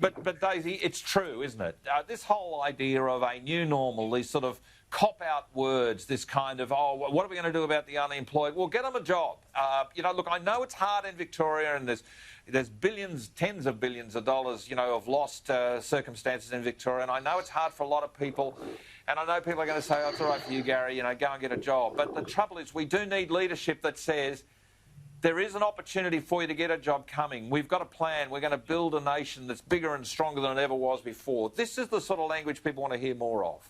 But Daisy, it's true, isn't it? This whole idea of a new normal, these sort of cop-out words, this kind of, oh, what are we going to do about the unemployed? Well, get them a job. Look, I know it's hard in Victoria, and there's billions, tens of billions of dollars, of lost circumstances in Victoria, and I know it's hard for a lot of people, and I know people are going to say, oh, it's all right for you, Gary, go and get a job. But the trouble is we do need leadership that says, there is an opportunity for you to get a job coming. We've got a plan. We're going to build a nation that's bigger and stronger than it ever was before. This is the sort of language people want to hear more of.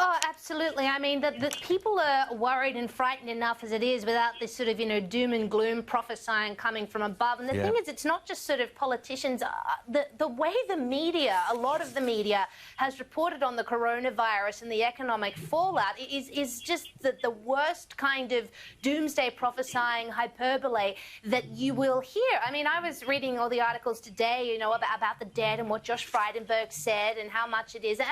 Oh, absolutely. I mean, the people are worried and frightened enough as it is without this sort of, doom and gloom prophesying coming from above. And the thing is, it's not just sort of politicians. The way the media, a lot of the media, has reported on the coronavirus and the economic fallout is just the worst kind of doomsday prophesying hyperbole that you will hear. I mean, I was reading all the articles today, about the debt and what Josh Frydenberg said and how much it is. And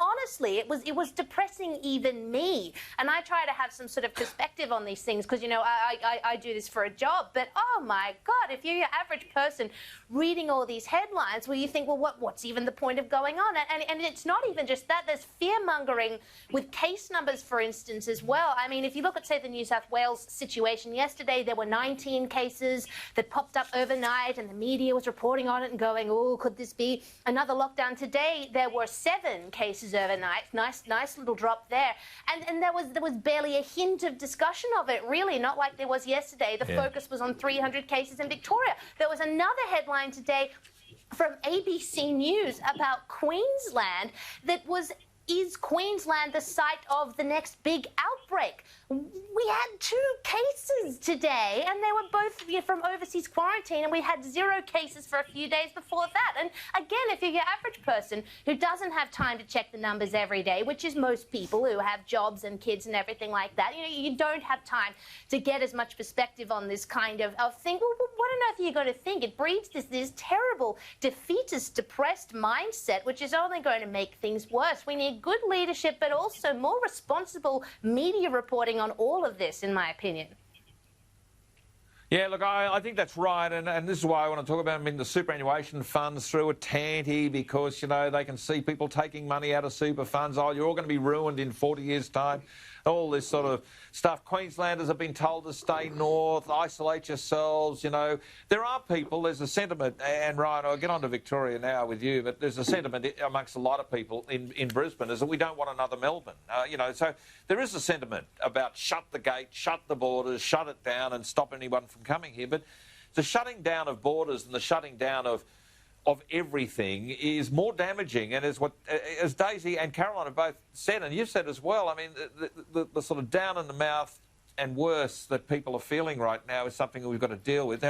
honestly, it was depressing even me. And I try to have some sort of perspective on these things because, I do this for a job. But, oh, my God, if you're your average person reading all these headlines, well, you think, well, what's even the point of going on? And it's not even just that. There's fear-mongering with case numbers, for instance, as well. I mean, if you look at, say, the New South Wales situation yesterday, there were 19 cases that popped up overnight and the media was reporting on it and going, oh, could this be another lockdown? Today, there were 7 cases overnight. Nice little drop there. And there was barely a hint of discussion of it, really, not like there was yesterday. The focus was on 300 cases in Victoria. There was another headline today from ABC News about Queensland that was, is Queensland the site of the next big outbreak? We had 2 cases today, and they were both from overseas quarantine, and we had 0 cases for a few days before that. And again, if you're your average person who doesn't have time to check the numbers every day, which is most people who have jobs and kids and everything like that, you don't have time to get as much perspective on this kind of thing. Well, what on earth are you going to think? It breeds this terrible, defeatist, depressed mindset, which is only going to make things worse. We need good leadership, but also more responsible media reporting on all of this, in my opinion. Yeah, look, I think that's right, and this is why I want to talk about the superannuation funds through a tanty because, they can see people taking money out of super funds. Oh, you're all going to be ruined in 40 years' time. All this sort of stuff. Queenslanders have been told to stay north, isolate yourselves, There are people, there's a sentiment, and Ryan, I'll get on to Victoria now with you, but there's a sentiment amongst a lot of people in Brisbane is that we don't want another Melbourne. So there is a sentiment about shut the gate, shut the borders, shut it down and stop anyone from coming here. But the shutting down of borders and the shutting down of everything is more damaging, and as Daisy and Caroline have both said, and you've said as well, I mean, the sort of down in the mouth and worse that people are feeling right now is something that we've got to deal with. Now,